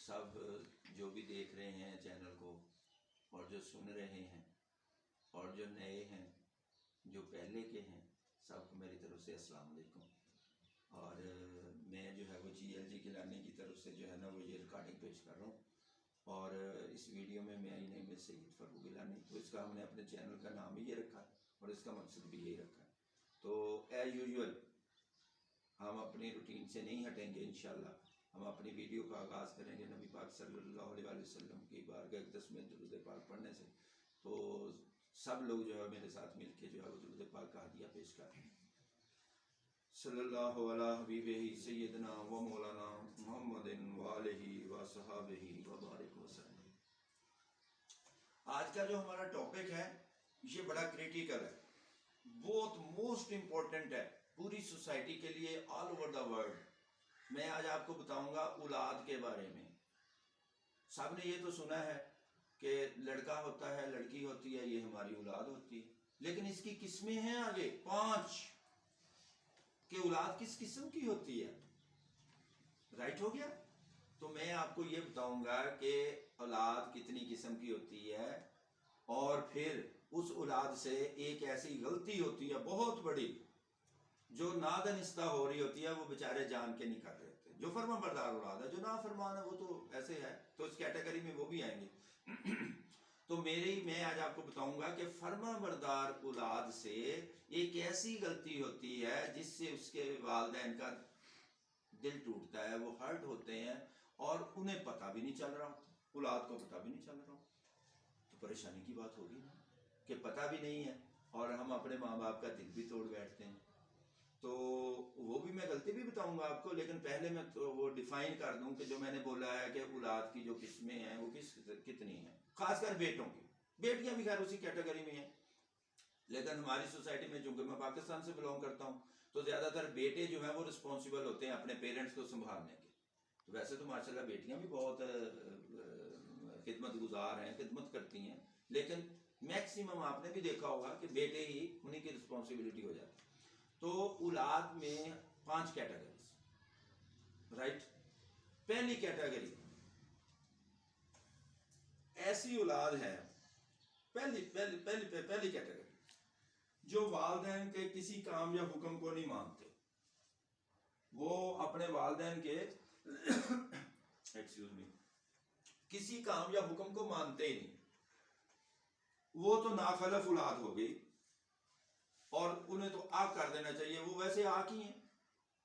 सब जो भी देख रहे हैं चैनल को और जो सुन रहे हैं और जो नए हैं, जो पहले के हैं, सबको मेरी तरफ से अस्सलाम वालेकुम। और मैं जो है वो GLG गिलानी की तरफ से जो है ना वो ये रिकॉर्डिंग पेश कर रहा हूँ। और इस वीडियो में मैं ही नहीं, मैं सैयद फ़रूक गिलानी, तो इसका हमने अपने चैनल का नाम ही ये रखा है और इसका मकसद भी यही रखा है। तो एज़ यूजुअल हम अपनी रूटीन से नहीं हटेंगे। इंशाल्लाह हम अपनी वीडियो का आगाज़ करेंगे नबी पाक सल्लल्लाहु अलैहि वसल्लम की बारगाह अक़दस में दुरूद पाक पढ़ने से। तो सब लोग जो है मेरे साथ मिलके जो है वो दुरूद पाक का हदिया पेश कर रहे हैं। सल्लल्लाहु अला हबीबिही सय्यदना व मौलाना मुहम्मदिन व आलिही व सहाबिही व बारिक वसल्लम। आज का जो हमारा टॉपिक है ये बड़ा क्रिटिकल है, बहुत मोस्ट इम्पोर्टेंट है पूरी सोसाइटी के लिए, ऑल ओवर द वर्ल्ड। मैं आज आपको बताऊंगा औलाद के बारे में। सबने ये तो सुना है कि लड़का होता है, लड़की होती है, ये हमारी औलाद होती है, लेकिन इसकी किस्में हैं आगे 5 कि औलाद किस किस्म की होती है। राइट हो गया। तो मैं आपको ये बताऊंगा कि औलाद कितनी किस्म की होती है, और फिर उस औलाद से एक ऐसी गलती होती है बहुत बड़ी जो नादनिस्ता हो रही होती है, वो बेचारे जान के नहीं कर रहे होते। जो फर्मा बरदार औलाद है, जो ना फरमान है, वो तो ऐसे है, तो इस कैटेगरी में वो भी आएंगे। तो मैं आज आपको बताऊंगा कि फर्मा बरदार औलाद से एक ऐसी गलती होती है जिससे उसके वालिदैन का दिल टूटता है, वो हर्ट होते हैं और उन्हें पता भी नहीं चल रहा होता, औलाद को पता भी नहीं चल रहा। तो परेशानी की बात होगी ना कि पता भी नहीं है और हम अपने माँ बाप का दिल भी तोड़ बैठते हैं। तो वो भी मैं गलती भी बताऊंगा आपको, लेकिन पहले मैं तो वो डिफाइन कर दूं कि जो मैंने बोला है कि औलाद की जो किस्में हैं वो कितनी हैं, खासकर बेटों की। बेटियां भी खैर उसी कैटेगरी में हैं, लेकिन हमारी सोसाइटी में, चूंकि मैं पाकिस्तान से बिलोंग करता हूँ, तो ज़्यादातर बेटे जो है वो रिस्पॉन्सिबल होते हैं अपने पेरेंट्स को संभालने के। तो वैसे तो माशाल्लाह बेटियां भी बहुत खिदमत गुजार हैं, खिदमत करती हैं, लेकिन मैक्सिमम आपने भी देखा होगा कि बेटे ही उन्हीं की रिस्पॉन्सिबिलिटी हो जाती है। तो औलाद में 5 कैटेगरीज, राइट। पहली कैटेगरी ऐसी औलाद है, पहली कैटेगरी जो वालिदैन के किसी काम या हुक्म को नहीं मानते। वो अपने वालिदैन के एक्सक्यूज मी किसी काम या हुक्म को मानते ही नहीं। वो तो नाखलफ औलाद हो गई और उन्हें तो आग कर देना चाहिए। वो वैसे आग ही हैं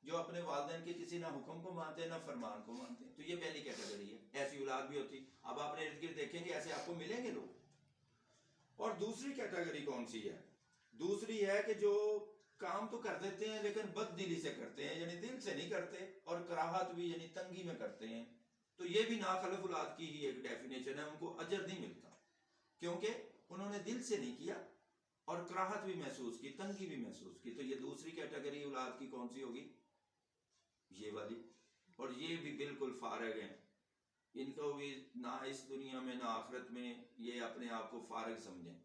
जो अपने वालिदैन के किसी ना हुक्म को मानते हैं ना फरमान को मानते हैं। तो ये पहली कैटेगरी है, ऐसी औलाद भी होती। अब आप अपने इर्द गिर्द देखेंगे ऐसे आपको मिलेंगे लोग। और दूसरी कैटेगरी कौन सी है? दूसरी है कि जो काम तो कर देते हैं लेकिन बददिली से करते हैं, यानी दिल से नहीं करते, और कराहत भी यानी तंगी में करते हैं। तो ये भी नाखलफ औलाद की ही एक डेफिनेशन है। उनको अजर नहीं मिलता क्योंकि उन्होंने दिल से नहीं किया और कराहत भी महसूस की, तंगी भी महसूस की। तो ये दूसरी कैटेगरी औलाद की कौन सी होगी? ये वाली। और ये भी बिल्कुल फारग हैं, इनको भी ना इस दुनिया में ना आखिरत में ये अपने आप को फारग समझें।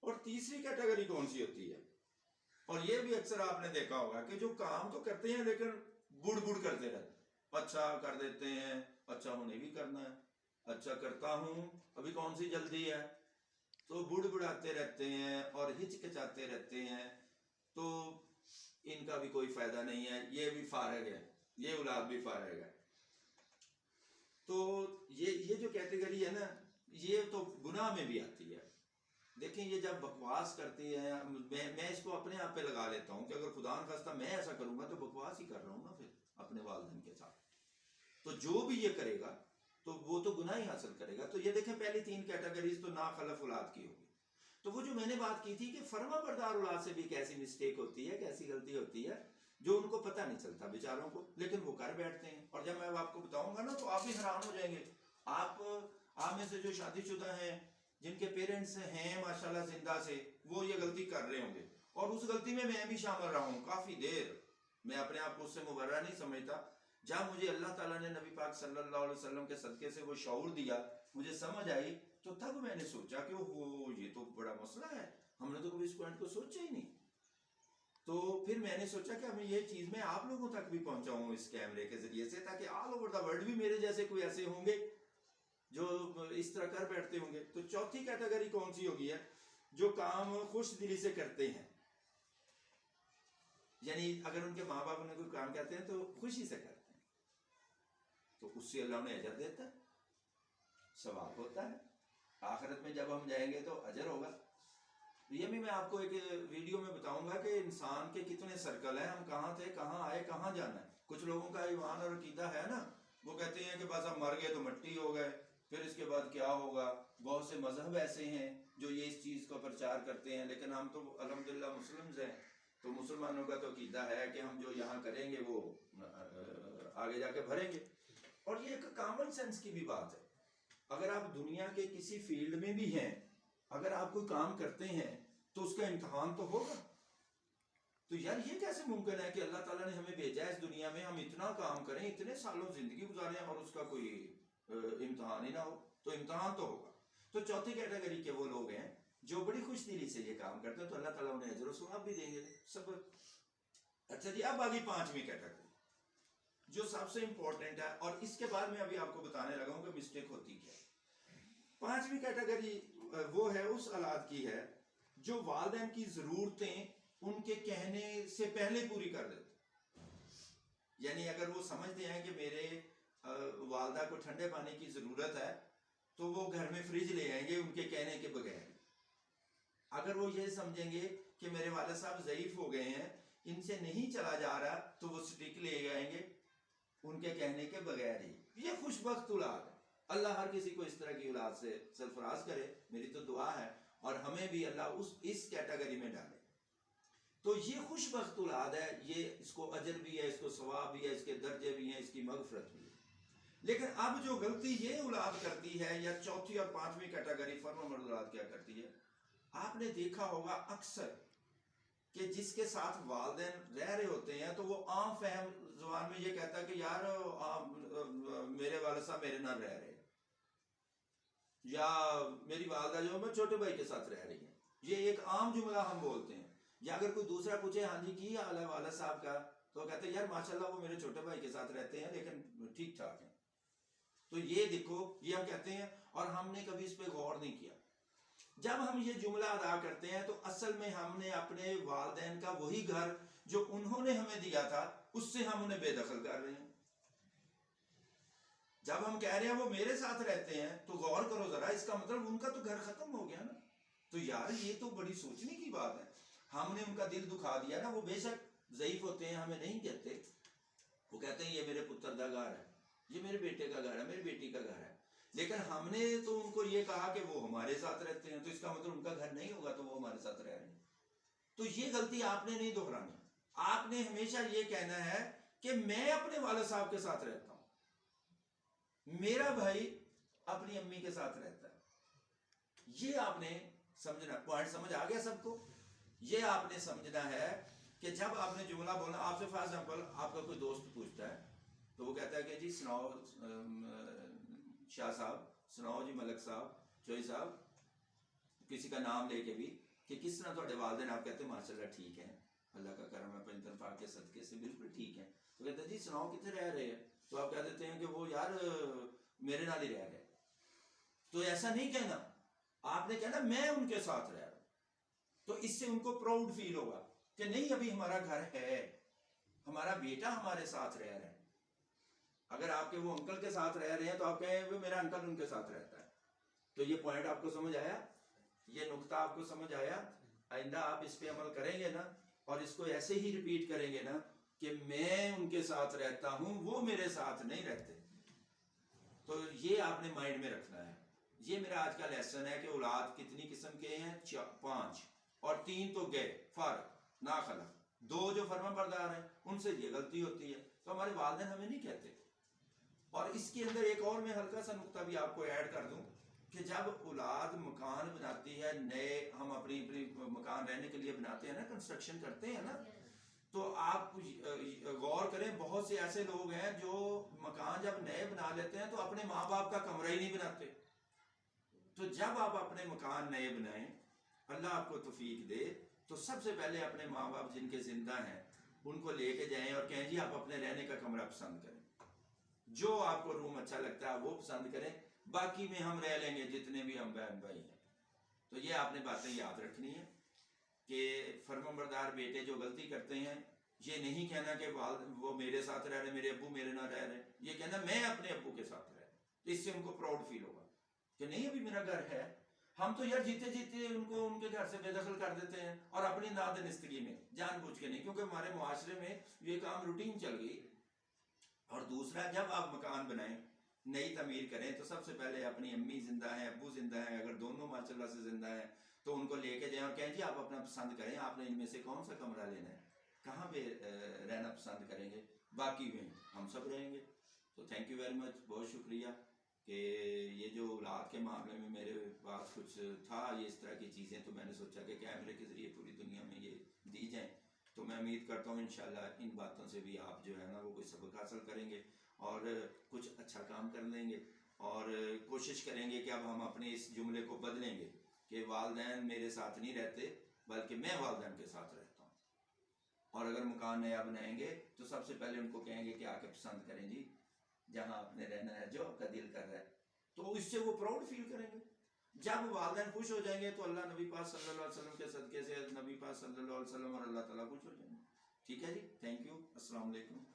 और तीसरी कैटेगरी कौन सी होती है? और ये भी अक्सर आपने देखा होगा कि जो काम तो करते हैं लेकिन बुड़ बुड़ करते रहते हैं। अच्छा कर देते हैं, अच्छा होने भी करना है, अच्छा करता हूं, अभी कौन सी जल्दी है, तो बुड़बुड़ाते रहते हैं और हिचकिचाते रहते हैं। तो इनका भी कोई फायदा नहीं है, ये भी फारग है, ये औलाद भी फारग है। तो ये जो कैटेगरी है ना, ये तो गुनाह में भी आती है। देखें, ये जब बकवास करती है, मैं इसको अपने आप पे लगा लेता हूँ कि अगर खुदा न खास्ता मैं ऐसा करूंगा तो बकवास ही कर रहा हूँ ना फिर अपने वालिदैन के साथ। तो जो भी ये करेगा तो वो तो गुनाह ही हासिल करेगा। तो ये देखें, पहली 3 कैटेगरीज तो नाखलफ औलाद की होगी। तो वो जो मैंने बात की थी कि फर्मा बरदार औलाद से भी कैसी मिस्टेक होती है, कैसी गलती होती है जो उनको पता नहीं चलता बेचारों को, लेकिन वो कर बैठते हैं। और जब मैं आपको बताऊंगा ना तो आप भी हैरान हो जाएंगे। आप में से जो शादीशुदा हैं, जिनके पेरेंट्स हैं माशाल्लाह जिंदा से, वो ये गलती कर रहे होंगे। और उस गलती में मैं भी शामिल रहा हूँ काफ़ी देर। मैं अपने आप को उससे मुबर्रा नहीं समझता। जब मुझे अल्लाह ताला ने नबी पाक सल्लल्लाहु अलैहि वसल्लम के सदके से वो शऊर दिया, मुझे समझ आई, तो तब मैंने सोचा कि वो ये तो बड़ा मसला है, हमने तो कभी इस पॉइंट को सोचा ही नहीं। तो फिर मैंने सोचा कि मैं ये चीज मैं आप लोगों तक भी पहुंचाऊं इस कैमरे के जरिए से, ताकि ऑल ओवर द वर्ल्ड भी मेरे जैसे कोई ऐसे होंगे जो इस तरह कर बैठते होंगे। तो चौथी कैटेगरी कौन सी होगी है? जो काम खुश दिली से करते हैं, यानी अगर उनके माँ बाप उन्हें कोई काम कहते हैं तो खुशी से करते हैं, तो उससे अल्लाह उन्हें अजर देता है, सवाब होता है। आखिरत में जब हम जाएंगे तो अजर होगा। ये भी मैं आपको एक वीडियो में बताऊंगा कि इंसान के कितने सर्कल हैं, हम कहाँ थे, कहाँ आए, कहाँ जाना है। कुछ लोगों का ईमान और अकीदा है ना, वो कहते हैं कि बस हम मर गए तो मिट्टी हो गए, फिर इसके बाद क्या होगा। बहुत से मजहब ऐसे हैं जो ये इस चीज़ का प्रचार करते हैं, लेकिन हम तो अल्हम्दुलिल्लाह मुस्लिम्स हैं, तो मुसलमानों का तो अकीदा है कि हम जो यहाँ करेंगे वो आगे जाके भरेंगे। और ये एक कॉमन सेंस की भी बात है। अगर आप दुनिया के किसी फील्ड में भी हैं, अगर आप कोई काम करते हैं तो उसका इम्तिहान तो होगा। तो यार ये कैसे मुमकिन है कि अल्लाह ताला ने हमें भेजा है इस दुनिया में, हम इतना काम करें, इतने सालों जिंदगी गुजारें और उसका कोई इम्तिहान ही ना हो? तो इम्तिहान तो होगा। तो चौथी कैटेगरी के वो लोग हैं जो बड़ी खुश दिली से ये काम करते हैं, तो अल्लाह ताला उन्हें अजर व सवाब भी देंगे सब। अच्छा जी, अब आगे पांचवी कैटेगरी जो सबसे इंपॉर्टेंट है, और इसके बाद में अभी आपको बताने लगा हूं कि मिस्टेक होती क्या है। पांचवी कैटेगरी वो है उस औलाद की है जो वालिदैन की जरूरतें उनके कहने से पहले पूरी कर देते। यानी अगर वो समझते हैं कि मेरे वालदा को ठंडे पानी की जरूरत है, तो वो घर में फ्रिज ले आएंगे उनके कहने के बगैर। अगर वो ये समझेंगे कि मेरे वालिद साहब ज़ईफ हो गए हैं, इनसे नहीं चला जा रहा, तो वो स्टिक ले आएंगे उनके कहने के बगैर ही। ये खुशबख्त औलाद है। अल्लाह हर किसी को इस तरह की औलाद से सरफराज करे, मेरी तो दुआ है, और हमें भी अल्लाह इस कैटेगरी में डाले। तो ये खुशबख्त औलाद है, ये इसको अजर भी है, इसको सवाब भी है, इसके दर्जे भी हैं, इसकी मगफरत भी है। लेकिन अब जो गलती ये औलाद करती है, या चौथी और पांचवी कैटेगरी फर्मा औलाद क्या करती है, आपने देखा होगा अक्सर कि जिसके साथ वालिदैन रह रहे होते हैं तो वो आम फहम जुबान में ये कहता है कि यार मेरे वालिद साहब मेरे नाल रह रहे हैं, या मेरी वालदा जो मैं छोटे भाई के साथ रह रही है। ये एक आम जुमला हम बोलते हैं। या अगर कोई दूसरा पूछे हाँ जी की हाल है वालिद साहब का, तो कहते हैं यार माशाल्लाह वो मेरे छोटे भाई के साथ रहते हैं लेकिन ठीक ठाक है। तो ये देखो, ये हम कहते हैं और हमने कभी इस पर गौर नहीं किया। जब हम ये जुमला अदा करते हैं तो असल में हमने अपने वालिदैन का वही घर जो उन्होंने हमें दिया था उससे हम उन्हें बेदखल कर रहे हैं। जब हम कह रहे हैं वो मेरे साथ रहते हैं, तो गौर करो जरा, इसका मतलब उनका तो घर खत्म हो गया ना। तो यार ये तो बड़ी सोचने की बात है। हमने उनका दिल दुखा दिया ना। वो बेशक ज़ईफ होते हैं, हमें नहीं कहते, वो कहते हैं ये मेरे पुत्र का घर है, ये मेरे बेटे का घर है, मेरी बेटी का घर है, लेकिन हमने तो उनको ये कहा कि वो हमारे साथ रहते हैं, तो इसका मतलब उनका घर नहीं होगा तो वो हमारे साथ रह रहे हैं। तो ये गलती आपने नहीं दोहरानी। आपने हमेशा ये कहना है कि मैं अपने वालिद साहब के साथ रहता हूं, मेरा भाई अपनी अम्मी के साथ रहता है। ये आपने समझना। पॉइंट समझ आ गया सबको? ये आपने समझना है कि जब आपने जुमला बोलना, आपसे फॉर एग्जांपल आपका कोई दोस्त पूछता है, तो वो कहता है कि जी सुनाओ शाह साहब, सुनाओ जी मलक साहब, चोई साहब, किसी का नाम लेके भी कि किस तरह थोड़े वालिदैन, आप कहते हैं माशाल्लाह ठीक है, अल्लाह का करम है, पंजतन पाक के सदके से बिल्कुल ठीक है। तो कहते हैं जी सुनाओ कितने रह रहे हैं, तो आप कह देते हैं कि वो यार मेरे नाल ही रह रहे। तो ऐसा नहीं कहना, आपने कहना मैं उनके साथ रह रहा हूं। तो इससे उनको प्राउड फील होगा कि नहीं अभी हमारा घर है, हमारा बेटा हमारे साथ रह रहा है। अगर आपके वो अंकल के साथ रह रहे हैं तो आप कहें वो मेरा अंकल उनके साथ रहता है। तो ये पॉइंट आपको समझ आया, ये नुक्ता आपको समझ आया? आइंदा आप इस पे अमल करेंगे ना, और इसको ऐसे ही रिपीट करेंगे ना कि मैं उनके साथ रहता हूं, वो मेरे साथ नहीं रहते। तो ये आपने माइंड में रखना है। ये मेरा आज का लेसन है कि औलाद कितनी किस्म के हैं? 5, और 3 तो गए फारग ना खला, 2 जो फर्मा बरदार हैं उनसे ये गलती होती है। तो हमारे वालिदैन हमें नहीं कहते। और इसके अंदर एक और मैं हल्का सा नुक्ता भी आपको ऐड कर दूं कि जब औलाद मकान बनाती है, नए हम अपनी मकान रहने के लिए बनाते हैं ना, कंस्ट्रक्शन करते हैं ना, तो आप गौर करें, बहुत से ऐसे लोग हैं जो मकान जब नए बना लेते हैं तो अपने माँ बाप का कमरा ही नहीं बनाते। तो जब आप अपने मकान नए बनाएं, अल्लाह आपको तौफीक दे, तो सबसे पहले अपने माँ बाप जिनके जिंदा हैं उनको लेके जाएं और कहें जी आप अपने रहने का कमरा पसंद करें, जो आपको रूम अच्छा लगता है वो पसंद करें, बाकी में हम रह लेंगे जितने भी हम बहन भाई हैं। तो ये आपने बातें याद रखनी है कि फर्माबरदार बेटे जो गलती करते हैं, ये नहीं कहना कि वो मेरे साथ रह रहे, मेरे अब्बू मेरे ना रह रहे, ये कहना मैं अपने अब्बू के साथ रह रहा। तो इससे उनको प्राउड फील होगा कि नहीं अभी मेरा घर है। हम तो यार जीते जीते उनको उनके घर से बेदखल कर देते हैं और अपनी नादनिस्तगी में जानबूझ के नहीं, क्योंकि हमारे मुआशरे में ये काम रूटीन चल गई। और दूसरा, जब आप मकान बनाएं, नई तमीर करें, तो सबसे पहले अपनी अम्मी जिंदा है, अब्बू जिंदा है, अगर दोनों माशाल्लाह से जिंदा है तो उनको लेके जाएं और कहें जी आप अपना पसंद करें, आपने इनमें से कौन सा कमरा लेना है, कहाँ पे रहना पसंद करेंगे, बाकी में हम सब रहेंगे। तो थैंक यू वेरी मच, बहुत शुक्रिया कि ये जो औलाद के मामले में मेरे पास कुछ था, ये इस तरह की चीज़ें, तो मैंने सोचा कि कैमरे के ज़रिए पूरी दुनिया में ये दी जाएँ। तो मैं उम्मीद करता हूँ इंशाल्लाह इन बातों से भी आप जो है ना वो कोई सबक हासिल करेंगे और कुछ अच्छा काम कर लेंगे और कोशिश करेंगे कि अब हम अपने इस जुमले को बदलेंगे कि वालिदैन मेरे साथ नहीं रहते बल्कि मैं वालिदैन के साथ रहता हूँ। और अगर मकान नया बनाएंगे तो सबसे पहले उनको कहेंगे कि आके पसंद करें जी, जहाँ आपने रहना है, जो आपका दिल कर रहा है, तो इससे वो प्राउड फील करेंगे। जब वालिदैन खुश हो जाएंगे तो अल्लाह नबी पाक सल्लल्लाहु अलैहि वसल्लम के सदक़े से नबी पाक सल्लल्लाहु अलैहि वसल्लम और अल्लाह ताला खुश हो जाएंगे। ठीक है जी, थैंक यू, अस्सलाम वालेकुम।